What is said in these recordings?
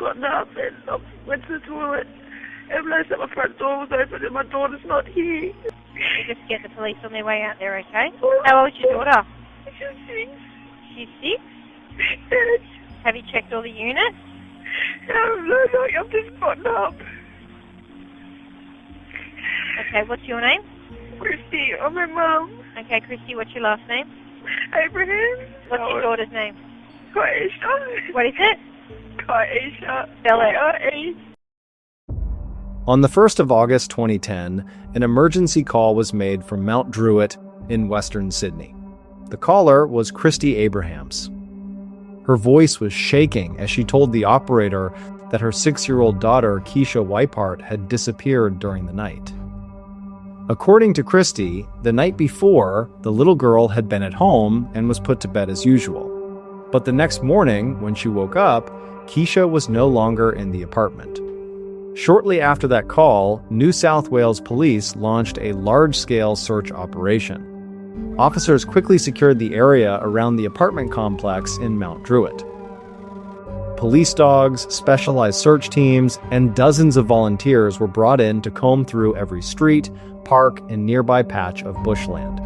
gotten up and I went to the toilet and realised that my front door was open and my daughter's not here. You just get the police on their way out there, okay? How old is your daughter? She's 6. She's 6? Yes. Have you checked all the units? No, I've just gotten up. Okay, what's your name? Christy, I'm her mum. Okay, Christy, what's your last name? Abraham. What's your daughter's name? Kiesha. What is it? Kiesha. Spell it. K-I-E. On the 1st of August 2010, an emergency call was made from Mount Druitt in western Sydney. The caller was Christy Abrahams. Her voice was shaking as she told the operator that her 6-year-old daughter, Kiesha Weippeart, had disappeared during the night. According to Christy, the night before, the little girl had been at home and was put to bed as usual. But the next morning, when she woke up, Kesha was no longer in the apartment. Shortly after that call, New South Wales police launched a large-scale search operation. Officers quickly secured the area around the apartment complex in Mount Druitt. Police dogs, specialized search teams, and dozens of volunteers were brought in to comb through every street, park, and nearby patch of bushland.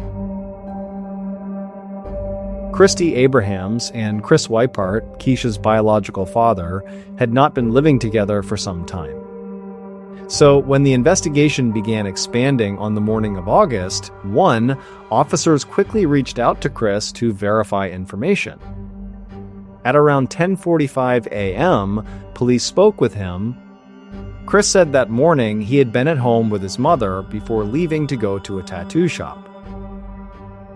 Christy Abrahams and Chris Weippeart, Kesha's biological father, had not been living together for some time. So when the investigation began expanding on the morning of August 1, officers quickly reached out to Chris to verify information. At around 10:45 a.m., police spoke with him. Chris said that morning he had been at home with his mother before leaving to go to a tattoo shop.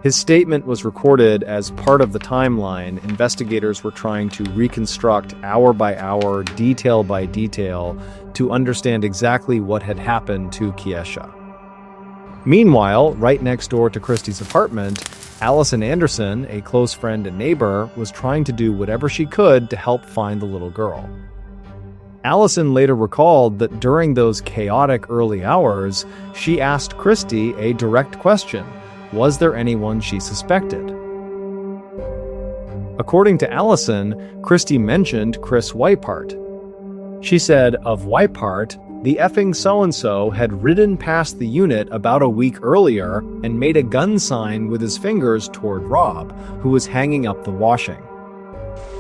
His statement was recorded as part of the timeline investigators were trying to reconstruct hour by hour, detail by detail, to understand exactly what had happened to Kiesha. Meanwhile, right next door to Christy's apartment, Allison Anderson, a close friend and neighbor, was trying to do whatever she could to help find the little girl. Allison later recalled that during those chaotic early hours, she asked Christy a direct question. Was there anyone she suspected? According to Allison, Christy mentioned Chris Weippeart. She said of Weippeart, the effing so-and-so had ridden past the unit about a week earlier and made a gun sign with his fingers toward Rob, who was hanging up the washing.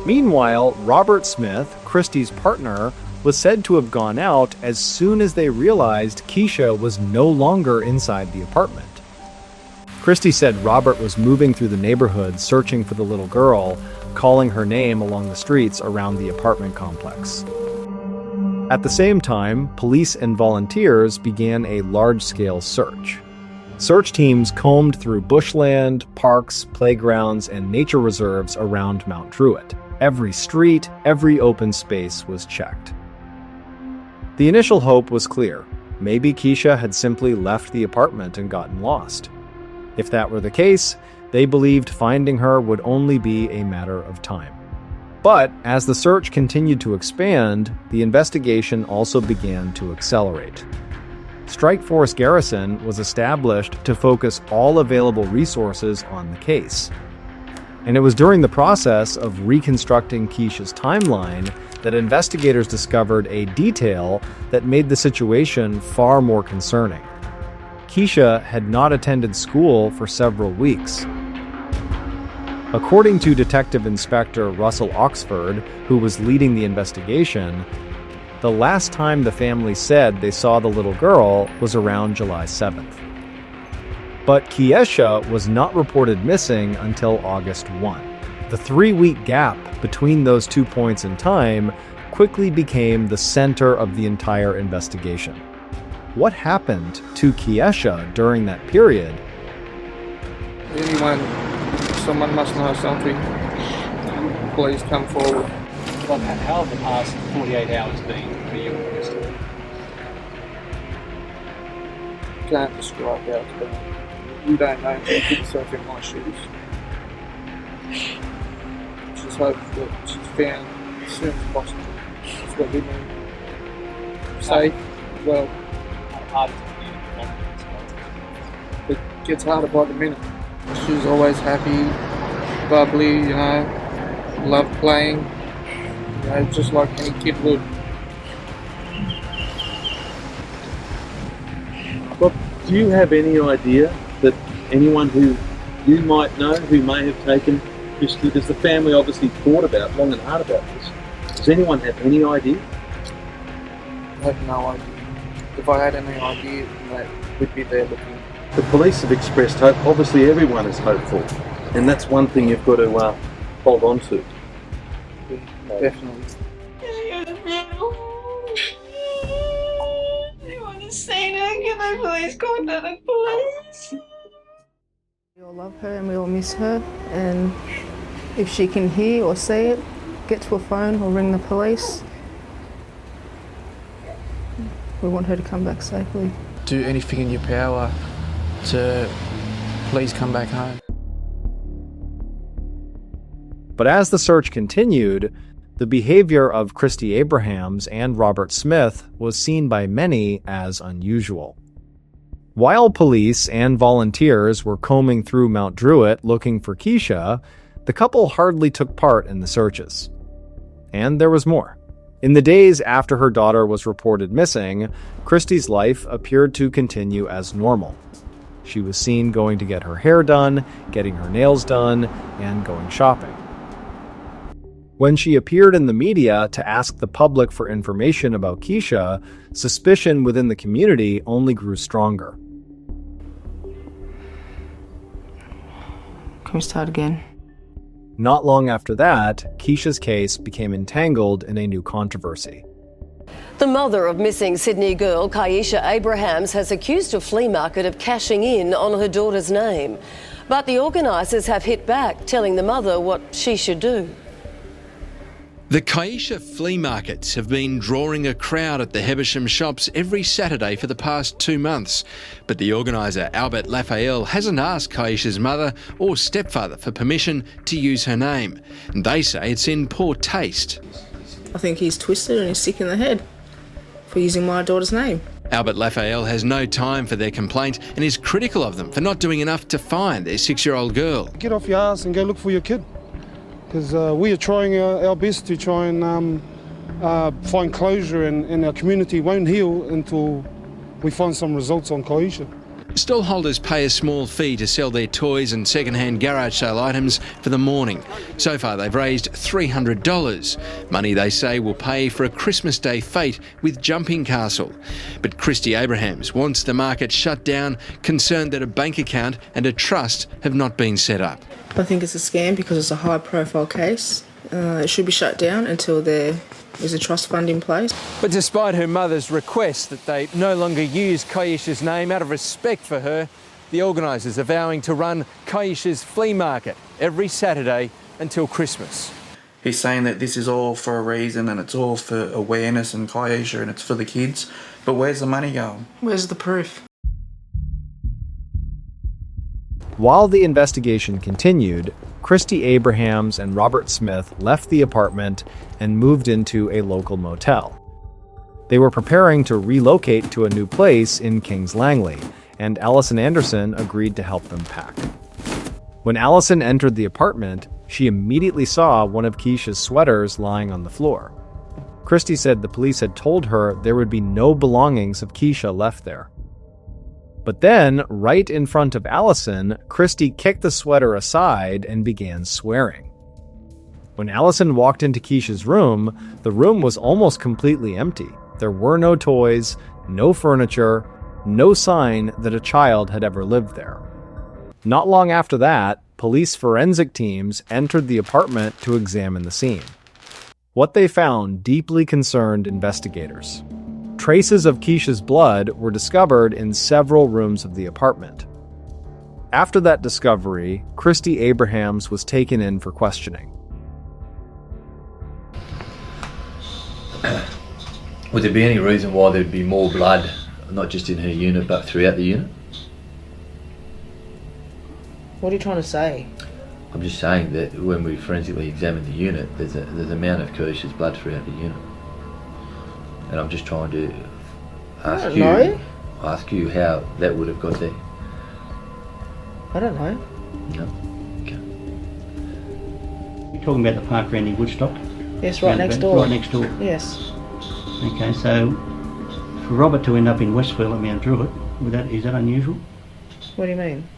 Meanwhile, Robert Smith, Christy's partner, was said to have gone out as soon as they realized Kesha was no longer inside the apartment. Christy said Robert was moving through the neighborhood searching for the little girl, calling her name along the streets around the apartment complex. At the same time, police and volunteers began a large-scale search. Search teams combed through bushland, parks, playgrounds, and nature reserves around Mount Druitt. Every street, every open space was checked. The initial hope was clear. Maybe Kesha had simply left the apartment and gotten lost. If that were the case, they believed finding her would only be a matter of time. But as the search continued to expand, the investigation also began to accelerate. Strike Force Garrison was established to focus all available resources on the case. And it was during the process of reconstructing Kesha's timeline that investigators discovered a detail that made the situation far more concerning. Kesha had not attended school for several weeks. According to Detective Inspector Russell Oxford, who was leading the investigation, the last time the family said they saw the little girl was around July 7th. But Kiesha was not reported missing until August 1. The 3-week gap between those 2 points in time quickly became the center of the entire investigation. What happened to Kiesha during that period? Someone must know something. Please come forward. How have the past 48 hours been for you and Christy? Can't describe how it's been. You don't know until you put yourself in my shoes. Just hope that she's found as soon as possible. That's what we need. Safe, well. Hard to communicate. It gets harder by the minute. She was always happy, bubbly, loved playing. You know, just like any kid would. Bob, do you have any idea that anyone who you might know who may have taken Christy, because the family obviously thought about long and hard about this. Does anyone have any idea? I have no idea. If I had any idea, that we'd be there looking. The police have expressed hope. Obviously everyone is hopeful, and that's one thing you've got to hold on to. Yeah, definitely. You want to say that? Can I please contact the police? We all love her and we all miss her, and if she can hear or see it, get to a phone or ring the police. We want her to come back safely. Do anything in your power to please come back home. But as the search continued, the behavior of Christy Abrahams and Robert Smith was seen by many as unusual. While police and volunteers were combing through Mount Druitt looking for Kesha, the couple hardly took part in the searches. And there was more. In the days after her daughter was reported missing, Christy's life appeared to continue as normal. She was seen going to get her hair done, getting her nails done, and going shopping. When she appeared in the media to ask the public for information about Kesha, suspicion within the community only grew stronger. Can we start again? Not long after that, Kesha's case became entangled in a new controversy. The mother of missing Sydney girl Kiesha Abrahams has accused a flea market of cashing in on her daughter's name. But the organisers have hit back, telling the mother what she should do. The Kiesha flea markets have been drawing a crowd at the Hebersham shops every Saturday for the past 2 months. But the organiser, Albert Raphael, hasn't asked Kiesha's mother or stepfather for permission to use her name. And they say it's in poor taste. I think he's twisted and he's sick in the head for using my daughter's name. Albert Raphael has no time for their complaint and is critical of them for not doing enough to find their 6-year-old girl. Get off your ass and go look for your kid. Because we are trying our best to try and find closure, and our community won't heal until we find some results on Kiesha. Stallholders pay a small fee to sell their toys and second-hand garage sale items for the mourning. So far they've raised $300, money they say will pay for a Christmas Day fete with Jumping Castle. But Christy Abrahams wants the market shut down, concerned that a bank account and a trust have not been set up. I think it's a scam because it's a high-profile case. It should be shut down until there is a trust fund in place. But despite her mother's request that they no longer use Kiesha's name out of respect for her, the organisers are vowing to run Kiesha's flea market every Saturday until Christmas. He's saying that this is all for a reason and it's all for awareness and Kiesha and it's for the kids. But where's the money going? Where's the proof? While the investigation continued, Christy Abrahams and Robert Smith left the apartment and moved into a local motel. They were preparing to relocate to a new place in Kings Langley, and Allison Anderson agreed to help them pack. When Allison entered the apartment, she immediately saw one of Kesha's sweaters lying on the floor. Christy said the police had told her there would be no belongings of Kesha left there. But then, right in front of Allison, Christy kicked the sweater aside and began swearing. When Allison walked into Kesha's room, the room was almost completely empty. There were no toys, no furniture, no sign that a child had ever lived there. Not long after that, police forensic teams entered the apartment to examine the scene. What they found deeply concerned investigators. Traces of Kesha's blood were discovered in several rooms of the apartment. After that discovery, Christy Abrahams was taken in for questioning. Would there be any reason why there'd be more blood, not just in her unit, but throughout the unit? What are you trying to say? I'm just saying that when we forensically examined the unit, there's an amount of Kesha's blood throughout the unit. And I'm just trying to ask you how that would have got there. I don't know. No? Okay. You're talking about the park around in Woodstock? Yes, right next door. Right next door. Yes. Okay, so for Robert to end up in Westfield at Mount Druitt, is that unusual? What do you mean?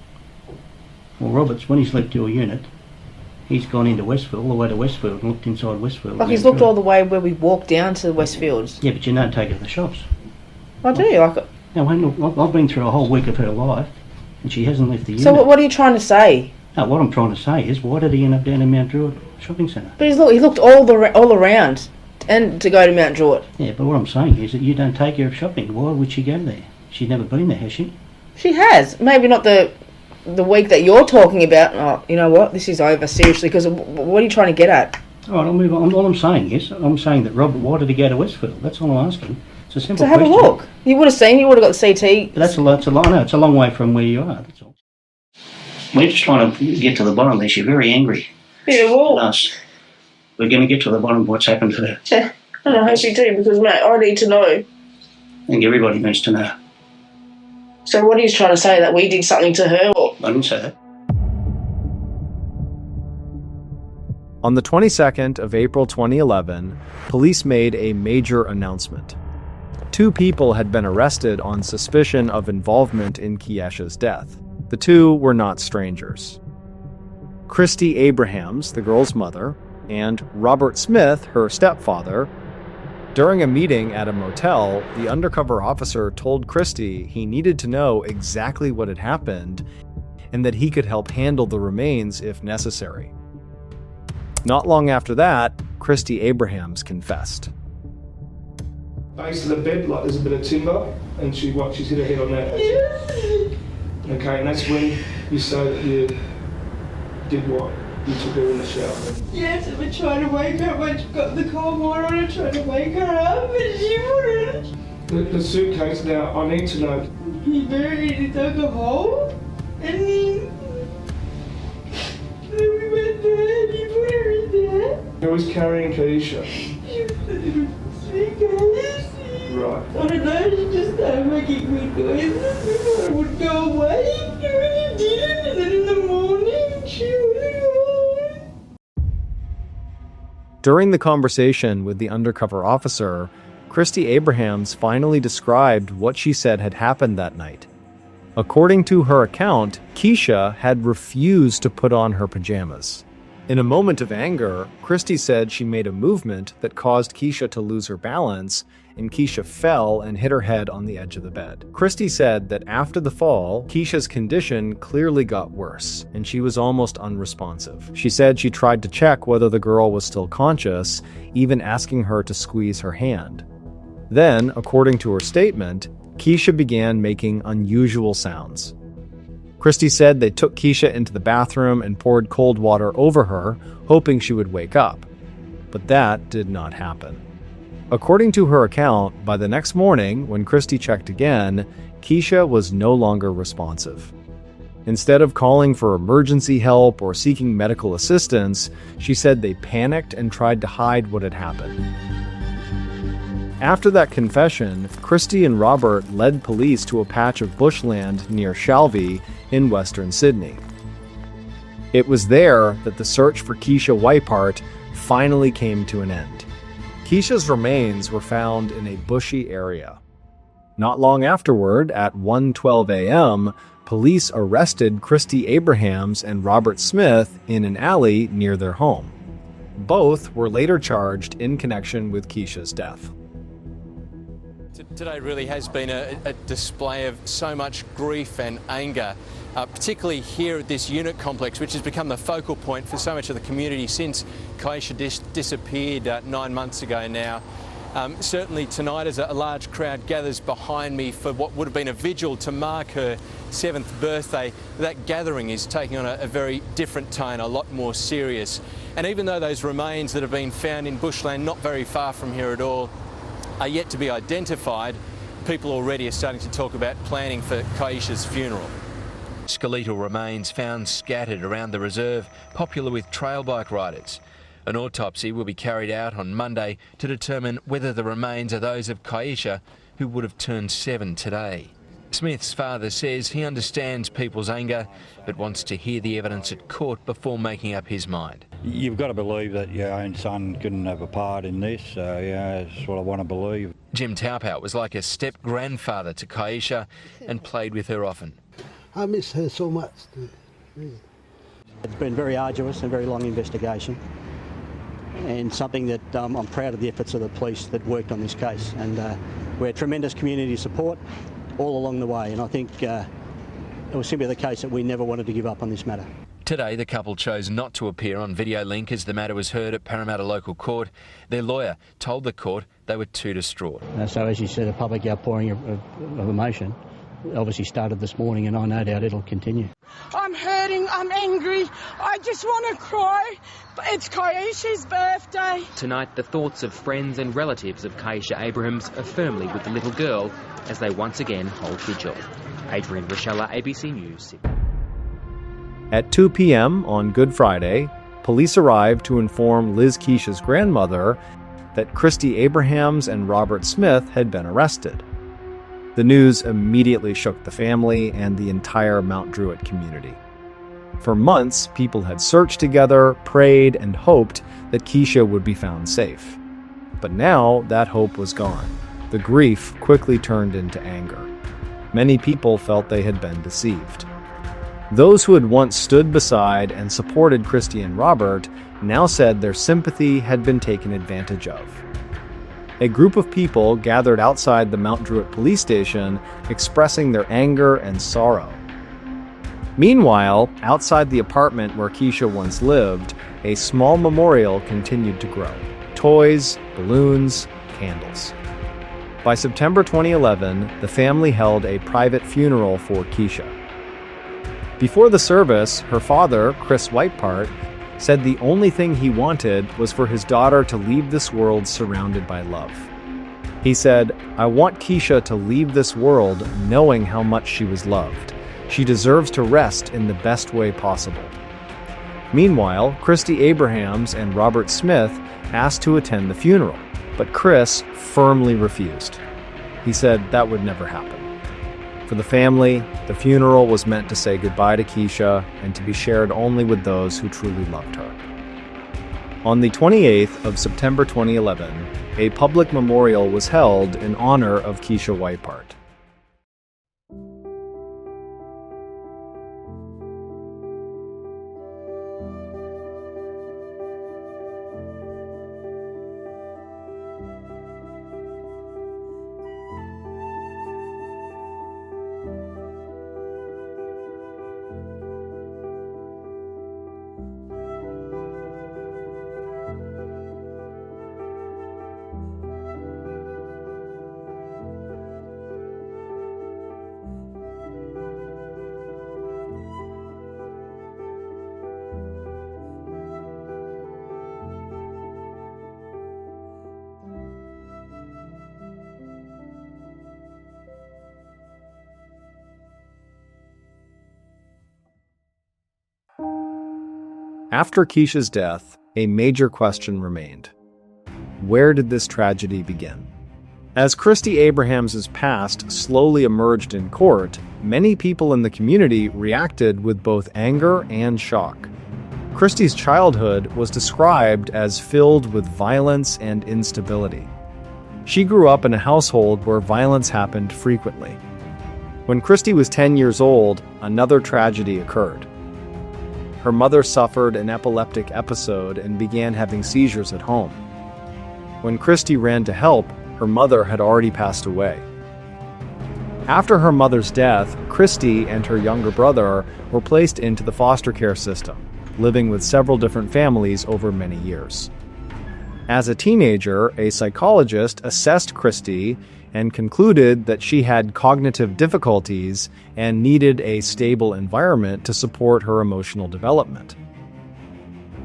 Well, Robert's, when he's left your unit, he's gone into Westfield, all the way to Westfield, and looked inside Westfield. Like he's looked all the way where we walked down to Westfields. Yeah, but you don't take her to the shops. I do. Like. Now, look, I've been through a whole week of her life, and she hasn't left the unit. So what are you trying to say? No, what I'm trying to say is, why did he end up down in Mount Druitt shopping centre? But he looked all around, and to go to Mount Druitt. Yeah, but what I'm saying is that you don't take her shopping. Why would she go there? She's never been there, has she? She has. Maybe not the week that you're talking about. Oh, you know what? This is over, seriously, because what are you trying to get at? All right, I'll move on. All I'm saying is, that Robert, why did he go to Westfield? That's all I'm asking. It's a simple question. To have a look. You would have seen, you would have got the CT. But it's a long way from where you are, that's all. We're just trying to get to the bottom of this. You're very angry. Yeah, well. At us. We're going to get to the bottom of what's happened to her. Yeah, I hope you do, because, mate, I need to know. I think everybody needs to know. So what are you trying to say, that we did something to her? Or? I didn't say that. On the 22nd of April 2011, police made a major announcement. 2 people had been arrested on suspicion of involvement in Kiesha's death. The 2 were not strangers. Christy Abrahams, the girl's mother, and Robert Smith, her stepfather. During a meeting at a motel, the undercover officer told Christy he needed to know exactly what had happened and that he could help handle the remains if necessary. Not long after that, Christy Abrahams confessed. Base of the bed, like there's a bit of timber, and she's hit her head on that. Okay, and that's when you say that you did what? You took her in the shower. Yes, I was trying to wake her up. I got the cold water on and tried to wake her up, but she wouldn't. The suitcase, now, I need to know. He buried it, he dug a hole, and then we went there and he put her in there. Who was carrying Kesha? She was a little suitcase. Right. I don't know, she just started making weird noises. We thought it would go away, and it didn't, and then in the morning, she went home. During the conversation with the undercover officer, Christy Abrahams finally described what she said had happened that night. According to her account, Kesha had refused to put on her pajamas. In a moment of anger, Christy said she made a movement that caused Kesha to lose her balance, and Kesha fell and hit her head on the edge of the bed. Christy said that after the fall, Kesha's condition clearly got worse, and she was almost unresponsive. She said she tried to check whether the girl was still conscious, even asking her to squeeze her hand. Then, according to her statement, Kesha began making unusual sounds. Christy said they took Kesha into the bathroom and poured cold water over her, hoping she would wake up. But that did not happen. According to her account, by the next morning, when Christy checked again, Kesha was no longer responsive. Instead of calling for emergency help or seeking medical assistance, she said they panicked and tried to hide what had happened. After that confession, Christy and Robert led police to a patch of bushland near Shalvey in western Sydney. It was there that the search for Kiesha Weippeart finally came to an end. Kesha's remains were found in a bushy area. Not long afterward, at 1:12 a.m., police arrested Christy Abrahams and Robert Smith in an alley near their home. Both were later charged in connection with Kesha's death. Today really has been a display of so much grief and anger, particularly here at this unit complex, which has become the focal point for so much of the community since Kesha disappeared 9 months ago now. Certainly tonight, as a large crowd gathers behind me for what would have been a vigil to mark her 7th birthday, that gathering is taking on a very different tone, a lot more serious. And even though those remains that have been found in bushland not very far from here at all are yet to be identified, people already are starting to talk about planning for Kesha's funeral. Skeletal remains found scattered around the reserve, popular with trail bike riders. An autopsy will be carried out on Monday to determine whether the remains are those of Kesha, who would have turned 7 today. Smith's father says he understands people's anger, but wants to hear the evidence at court before making up his mind. You've got to believe that your own son couldn't have a part in this, so yeah, that's what I want to believe. Jim Taupout was like a step-grandfather to Kiesha and played with her often. I miss her so much. It's been very arduous and very long investigation, and something that I'm proud of the efforts of the police that worked on this case, and we had tremendous community support all along the way, and I think it was simply the case that we never wanted to give up on this matter. Today, the couple chose not to appear on video link as the matter was heard at Parramatta Local Court. Their lawyer told the court they were too distraught. So as you said, a public outpouring of emotion obviously started this morning, and I no doubt it'll continue. I'm hurting, I'm angry, I just want to cry. It's Kiesha's birthday. Tonight, the thoughts of friends and relatives of Kiesha Abrahams are firmly with the little girl as they once again hold vigil. Adrian Rochella, ABC News, Sydney. At 2 p.m. on Good Friday, police arrived to inform Liz Kiesha's grandmother that Christy Abrahams and Robert Smith had been arrested. The news immediately shook the family and the entire Mount Druitt community. For months, people had searched together, prayed, and hoped that Kiesha would be found safe. But now that hope was gone. The grief quickly turned into anger. Many people felt they had been deceived. Those who had once stood beside and supported Christy and Robert now said their sympathy had been taken advantage of. A group of people gathered outside the Mount Druitt police station, expressing their anger and sorrow. Meanwhile, outside the apartment where Kiesha once lived, a small memorial continued to grow. Toys, balloons, candles. By September 2011, the family held a private funeral for Kiesha. Before the service, her father, Kiesha Weippeart, said the only thing he wanted was for his daughter to leave this world surrounded by love. He said, "I want Kiesha to leave this world knowing how much she was loved. She deserves to rest in the best way possible." Meanwhile, Christy Abrahams and Robert Smith asked to attend the funeral, but Chris firmly refused. He said that would never happen. For the family, the funeral was meant to say goodbye to Kiesha and to be shared only with those who truly loved her. On the 28th of September 2011, a public memorial was held in honor of Kiesha Weippeart. After Kiesha's death, a major question remained. Where did this tragedy begin? As Christy Abrahams' past slowly emerged in court, many people in the community reacted with both anger and shock. Christy's childhood was described as filled with violence and instability. She grew up in a household where violence happened frequently. When Christy was 10 years old, another tragedy occurred. Her mother suffered an epileptic episode and began having seizures at home. When Christy ran to help, her mother had already passed away. After her mother's death, Christy and her younger brother were placed into the foster care system, living with several different families over many years. As a teenager, a psychologist assessed Christy and concluded that she had cognitive difficulties and needed a stable environment to support her emotional development.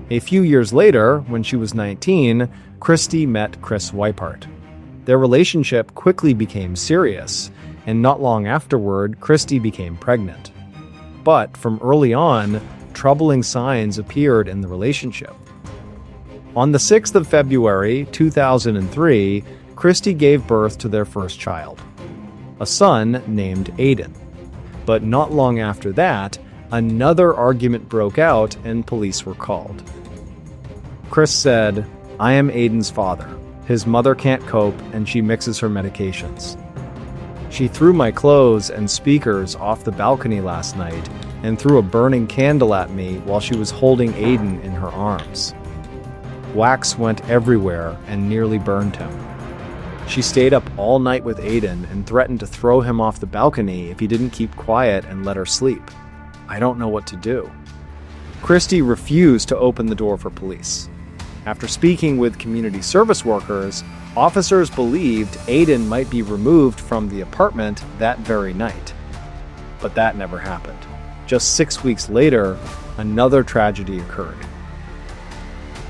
A few years later, when she was 19, Christy met Kiesha Weippeart. Their relationship quickly became serious, and not long afterward, Christy became pregnant. But from early on, troubling signs appeared in the relationship. On the 6th of February, 2003, Christy gave birth to their first child. a son named Aiden. But not long after that, another argument broke out and police were called. Chris said, "I am Aiden's father. His mother can't cope and she mixes her medications. She threw my clothes and speakers off the balcony last night and threw a burning candle at me while she was holding Aiden in her arms. Wax went everywhere and nearly burned him. She stayed up all night with Aiden and threatened to throw him off the balcony if he didn't keep quiet and let her sleep. I don't know what to do." Christy refused to open the door for police. After speaking with community service workers, officers believed Aiden might be removed from the apartment that very night. But that never happened. Just 6 weeks later, another tragedy occurred.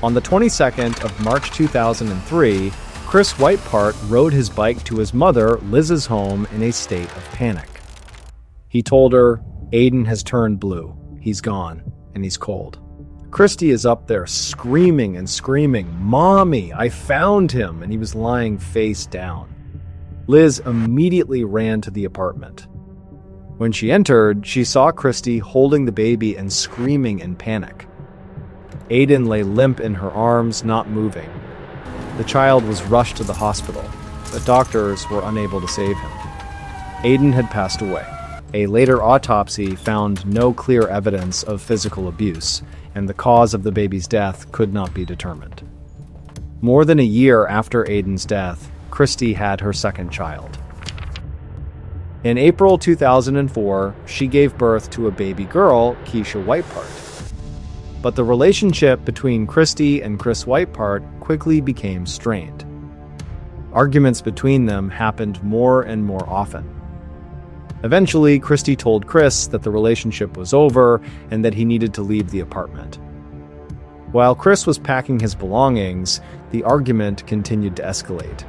On the 22nd of March 2003, Chris Weippeart rode his bike to his mother, Liz's home in a state of panic. He told her, "Aiden has turned blue. He's gone, and he's cold." Christy is up there screaming and screaming, "Mommy, I found him," and he was lying face down. Liz immediately ran to the apartment. When she entered, she saw Christy holding the baby and screaming in panic. Aiden lay limp in her arms, not moving. The child was rushed to the hospital, but doctors were unable to save him. Aiden had passed away. A later autopsy found no clear evidence of physical abuse, and the cause of the baby's death could not be determined. More than a year after Aiden's death, Christy had her second child. In April 2004, she gave birth to a baby girl, Kiesha Weippeart. But the relationship between Christy and Chris Weippeart quickly became strained. Arguments between them happened more and more often. Eventually, Christy told Chris that the relationship was over and that he needed to leave the apartment. While Chris was packing his belongings, the argument continued to escalate.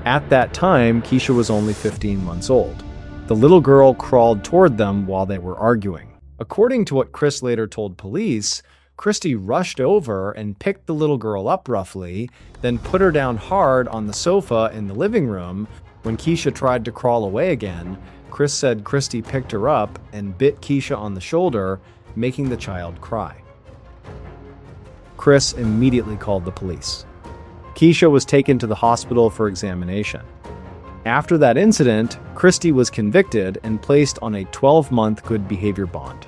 At that time, Kiesha was only 15 months old. The little girl crawled toward them while they were arguing. According to what Chris later told police, Christy rushed over and picked the little girl up roughly, then put her down hard on the sofa in the living room. When Kiesha tried to crawl away again, Chris said Christy picked her up and bit Kiesha on the shoulder, making the child cry. Chris immediately called the police. Kiesha was taken to the hospital for examination. After that incident, Christy was convicted and placed on a 12-month good behavior bond.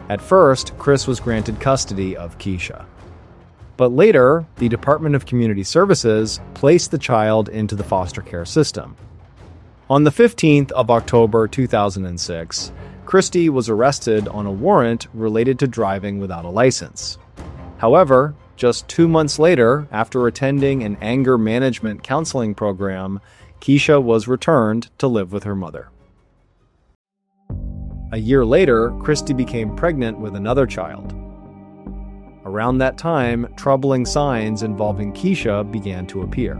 At first, Chris was granted custody of Kiesha. But later, the Department of Community Services placed the child into the foster care system. On the 15th of October 2006, Christy was arrested on a warrant related to driving without a license. However, just 2 months later, after attending an anger management counseling program, Kiesha was returned to live with her mother. A year later, Christy became pregnant with another child. Around that time, troubling signs involving Kiesha began to appear.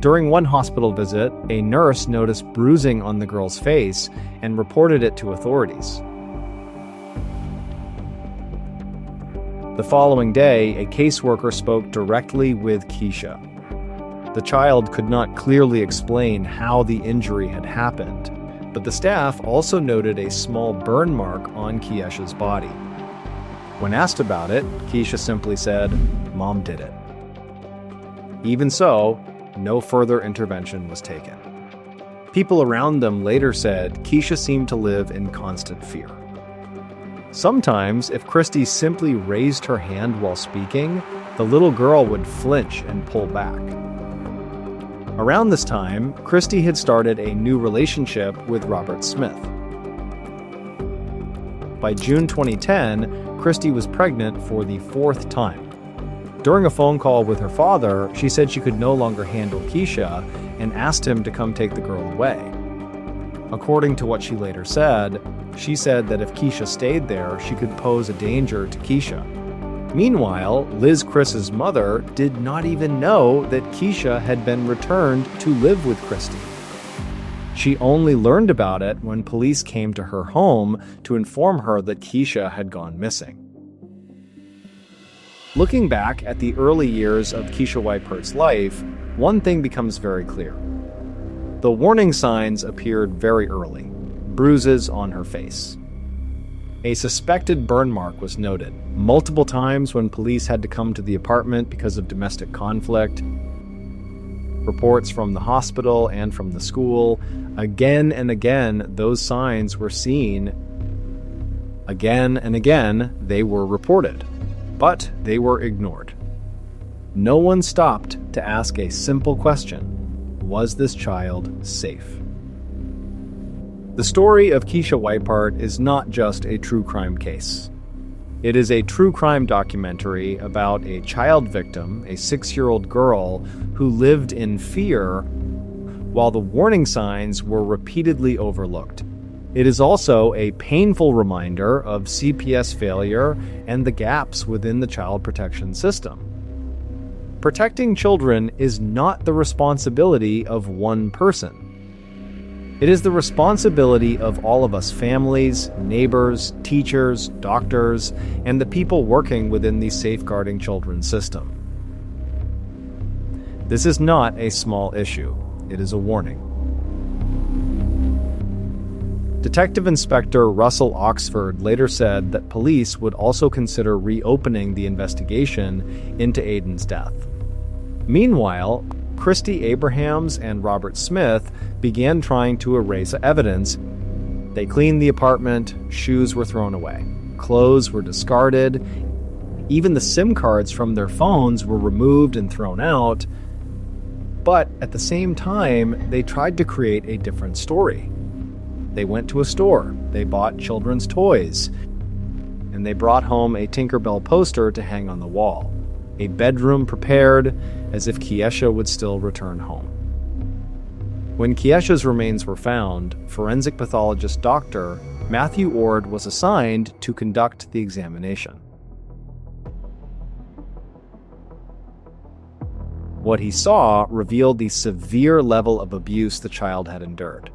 During one hospital visit, a nurse noticed bruising on the girl's face and reported it to authorities. The following day, a caseworker spoke directly with Kiesha. The child could not clearly explain how the injury had happened, but the staff also noted a small burn mark on Kiesha's body. When asked about it, Kiesha simply said, "Mom did it." Even so, no further intervention was taken. People around them later said Kiesha seemed to live in constant fear. Sometimes, if Christy simply raised her hand while speaking, the little girl would flinch and pull back. Around this time, Christy had started a new relationship with Robert Smith. By June 2010, Christy was pregnant for the 4th time. During a phone call with her father, she said she could no longer handle Kiesha and asked him to come take the girl away. According to what she later said, she said that if Kiesha stayed there, she could pose a danger to Kiesha. Meanwhile, Liz Chris's mother did not even know that Kiesha had been returned to live with Christy. She only learned about it when police came to her home to inform her that Kiesha had gone missing. Looking back at the early years of Kiesha Weippeart's life, one thing becomes very clear. The warning signs appeared very early. Bruises on her face. A suspected burn mark was noted multiple times when police had to come to the apartment because of domestic conflict. Reports from the hospital and from the school. Again and again, those signs were seen. Again and again, they were reported, but they were ignored. No one stopped to ask a simple question. Was this child safe? The story of Kiesha Weippeart is not just a true crime case. It is a true crime documentary about a child victim, a 6-year-old girl who lived in fear while the warning signs were repeatedly overlooked. It is also a painful reminder of CPS failure and the gaps within the child protection system. Protecting children is not the responsibility of one person. It is the responsibility of all of us families, neighbors, teachers, doctors, and the people working within the safeguarding children system. This is not a small issue. It is a warning. Detective Inspector Russell Oxford later said that police would also consider reopening the investigation into Aiden's death. Meanwhile, Christy Abrahams and Robert Smith began trying to erase evidence. They cleaned the apartment, shoes were thrown away, clothes were discarded, even the SIM cards from their phones were removed and thrown out. But at the same time, they tried to create a different story. They went to a store, they bought children's toys, and they brought home a Tinkerbell poster to hang on the wall. A bedroom prepared as if Kiesha would still return home. When Kiesha's remains were found, forensic pathologist Dr. Matthew Ord was assigned to conduct the examination. What he saw revealed the severe level of abuse the child had endured.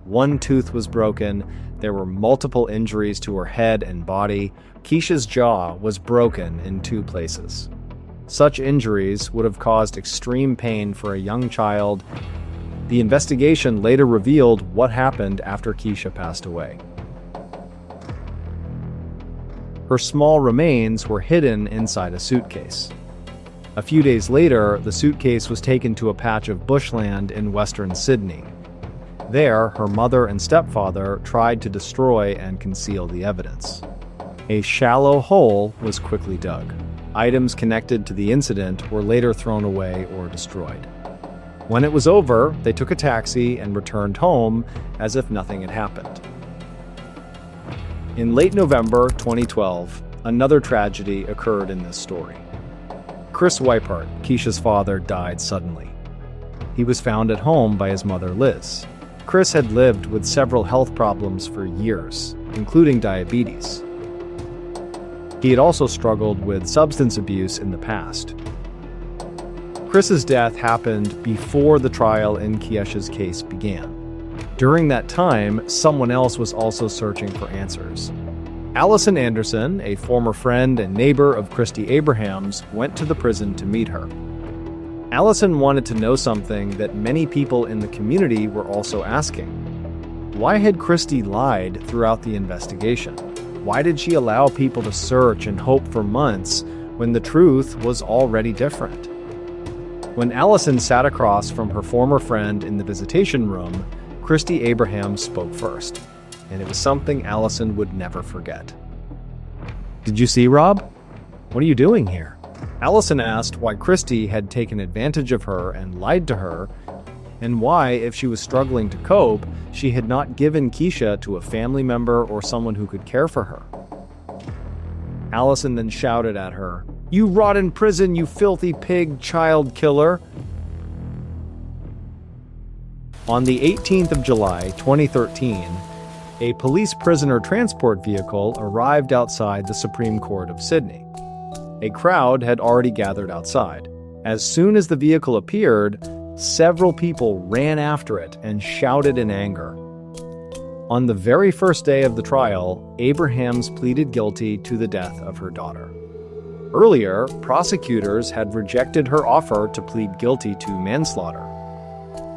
One tooth was broken, there were multiple injuries to her head and body. Keisha's jaw was broken in 2 places. Such injuries would have caused extreme pain for a young child. The investigation later revealed what happened after Kiesha passed away. Her small remains were hidden inside a suitcase. A few days later, the suitcase was taken to a patch of bushland in western Sydney. There, her mother and stepfather tried to destroy and conceal the evidence. A shallow hole was quickly dug. Items connected to the incident were later thrown away or destroyed. When it was over, they took a taxi and returned home as if nothing had happened. In late November 2012, another tragedy occurred in this story. Chris Weippeart, Keisha's father, died suddenly. He was found at home by his mother Liz. Chris had lived with several health problems for years, including diabetes. He had also struggled with substance abuse in the past. Chris's death happened before the trial in Kiesha's case began. During that time, someone else was also searching for answers. Allison Anderson, a former friend and neighbor of Christy Abrahams, went to the prison to meet her. Allison wanted to know something that many people in the community were also asking. Why had Christy lied throughout the investigation? Why did she allow people to search and hope for months when the truth was already different? When Allison sat across from her former friend in the visitation room, Christy Abrahams spoke first, and it was something Allison would never forget. "Did you see Rob? What are you doing here?" Allison asked why Christy had taken advantage of her and lied to her, and why, if she was struggling to cope, she had not given Kiesha to a family member or someone who could care for her. Allison then shouted at her, "You rot in prison, you filthy pig child killer!" On the 18th of July, 2013, a police prisoner transport vehicle arrived outside the Supreme Court of Sydney. A crowd had already gathered outside. As soon as the vehicle appeared, several people ran after it and shouted in anger. On the very first day of the trial, Abrahams pleaded guilty to the death of her daughter. Earlier, prosecutors had rejected her offer to plead guilty to manslaughter.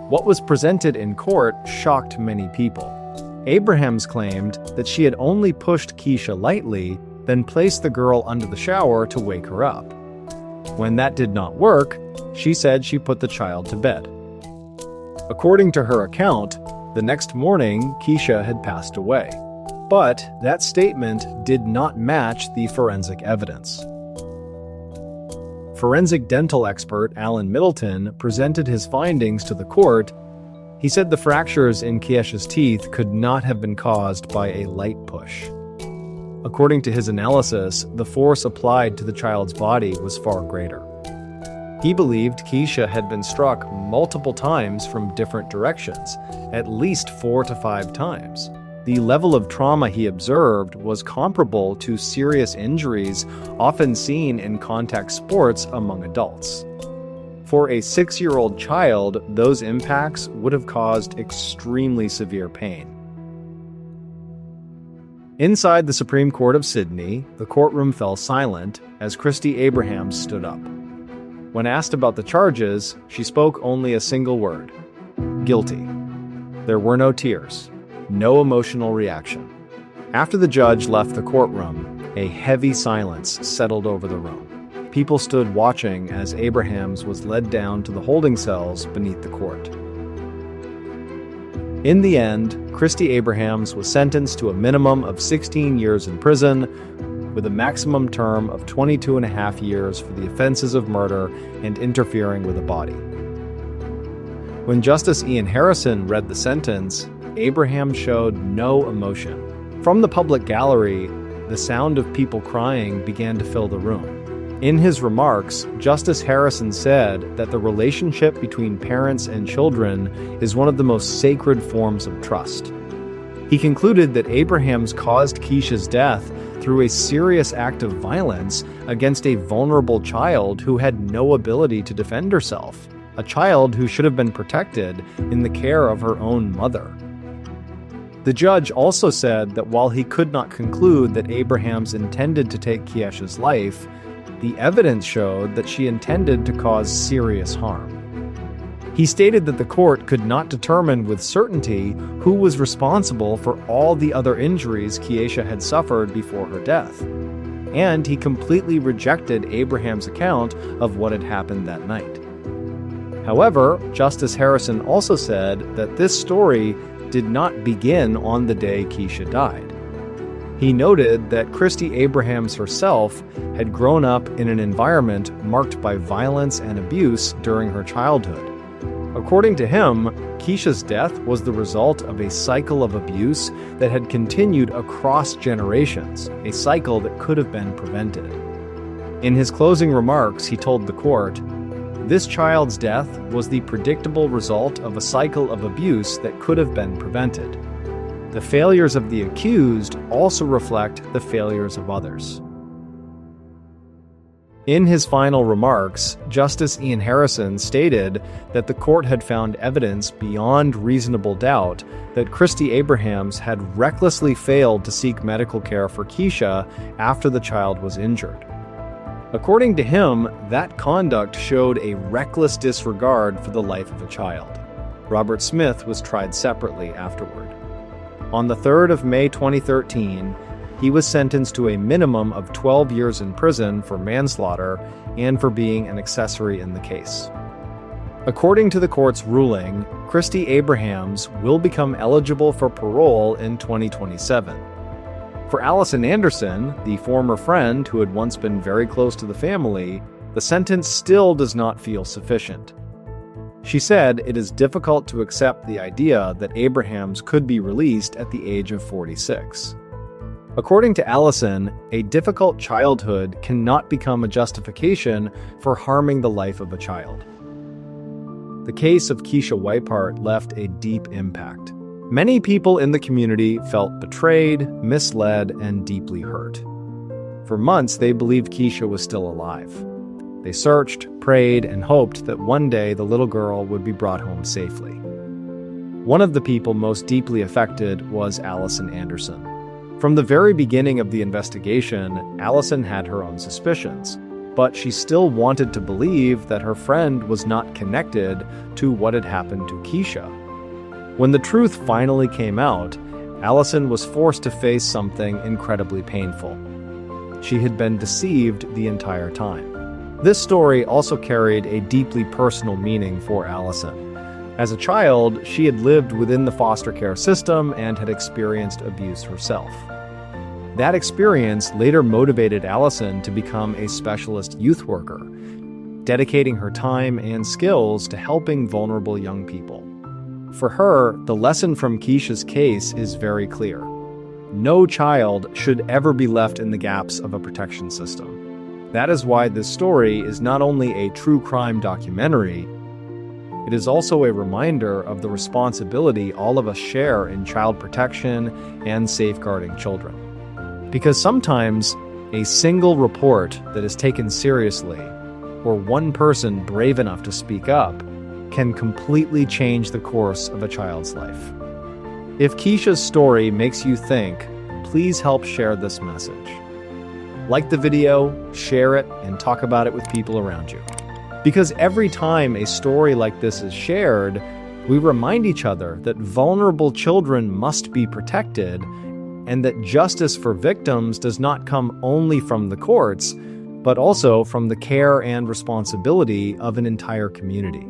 What was presented in court shocked many people. Abrahams claimed that she had only pushed Kiesha lightly, then placed the girl under the shower to wake her up. When that did not work, she said she put the child to bed. According to her account, the next morning Kiesha had passed away. But that statement did not match the forensic evidence. Forensic dental expert Alan Middleton presented his findings to the court. He said the fractures in Kiesha's teeth could not have been caused by a light push. According to his analysis, the force applied to the child's body was far greater. He believed Kiesha had been struck multiple times from different directions, at least 4 to 5 times. The level of trauma he observed was comparable to serious injuries often seen in contact sports among adults. For a 6-year-old child, those impacts would have caused extremely severe pain. Inside the Supreme Court of Sydney, the courtroom fell silent as Christy Abrahams stood up. When asked about the charges, she spoke only a single word: guilty. There were no tears. No emotional reaction. After the judge left the courtroom, a heavy silence settled over the room. People stood watching as Abrahams was led down to the holding cells beneath the court. In the end, Christy Abrahams was sentenced to a minimum of 16 years in prison, with a maximum term of 22.5 years for the offenses of murder and interfering with a body. When Justice Ian Harrison read the sentence, Abraham showed no emotion. From the public gallery, the sound of people crying began to fill the room. In his remarks, Justice Harrison said that the relationship between parents and children is one of the most sacred forms of trust. He concluded that Abrahams caused Kiesha's death through a serious act of violence against a vulnerable child who had no ability to defend herself, a child who should have been protected in the care of her own mother. The judge also said that while he could not conclude that Abrahams intended to take Kiesha's life, the evidence showed that she intended to cause serious harm. He stated that the court could not determine with certainty who was responsible for all the other injuries Kiesha had suffered before her death, and he completely rejected Abraham's account of what had happened that night. However, Justice Harrison also said that this story did not begin on the day Kiesha died. He noted that Christy Abrahams herself had grown up in an environment marked by violence and abuse during her childhood. According to him, Kiesha's death was the result of a cycle of abuse that had continued across generations, a cycle that could have been prevented. In his closing remarks, he told the court, "This child's death was the predictable result of a cycle of abuse that could have been prevented. The failures of the accused also reflect the failures of others." In his final remarks, Justice Ian Harrison stated that the court had found evidence beyond reasonable doubt that Christy Abrahams had recklessly failed to seek medical care for Kiesha after the child was injured. According to him, that conduct showed a reckless disregard for the life of a child. Robert Smith was tried separately afterward. On the 3rd of May 2013, he was sentenced to a minimum of 12 years in prison for manslaughter and for being an accessory in the case. According to the court's ruling, Christy Abrahams will become eligible for parole in 2027. For Allison Anderson, the former friend who had once been very close to the family, the sentence still does not feel sufficient. She said it is difficult to accept the idea that Abrahams could be released at the age of 46. According to Allison, a difficult childhood cannot become a justification for harming the life of a child. The case of Kiesha Weippeart left a deep impact. Many people in the community felt betrayed, misled, and deeply hurt. For months, they believed Kiesha was still alive. They searched, prayed, and hoped that one day the little girl would be brought home safely. One of the people most deeply affected was Allison Anderson. From the very beginning of the investigation, Allison had her own suspicions. but she still wanted to believe that her friend was not connected to what had happened to Kiesha. When the truth finally came out, Allison was forced to face something incredibly painful. She had been deceived the entire time. This story also carried a deeply personal meaning for Allison. As a child, she had lived within the foster care system and had experienced abuse herself. That experience later motivated Allison to become a specialist youth worker, dedicating her time and skills to helping vulnerable young people. For her, the lesson from Kiesha's case is very clear. No child should ever be left in the gaps of a protection system. That is why this story is not only a true crime documentary, it is also a reminder of the responsibility all of us share in child protection and safeguarding children. Because sometimes a single report that is taken seriously, or one person brave enough to speak up, can completely change the course of a child's life. If Kiesha's story makes you think, please help share this message. Like the video, share it, and talk about it with people around you. Because every time a story like this is shared, we remind each other that vulnerable children must be protected, and that justice for victims does not come only from the courts, but also from the care and responsibility of an entire community.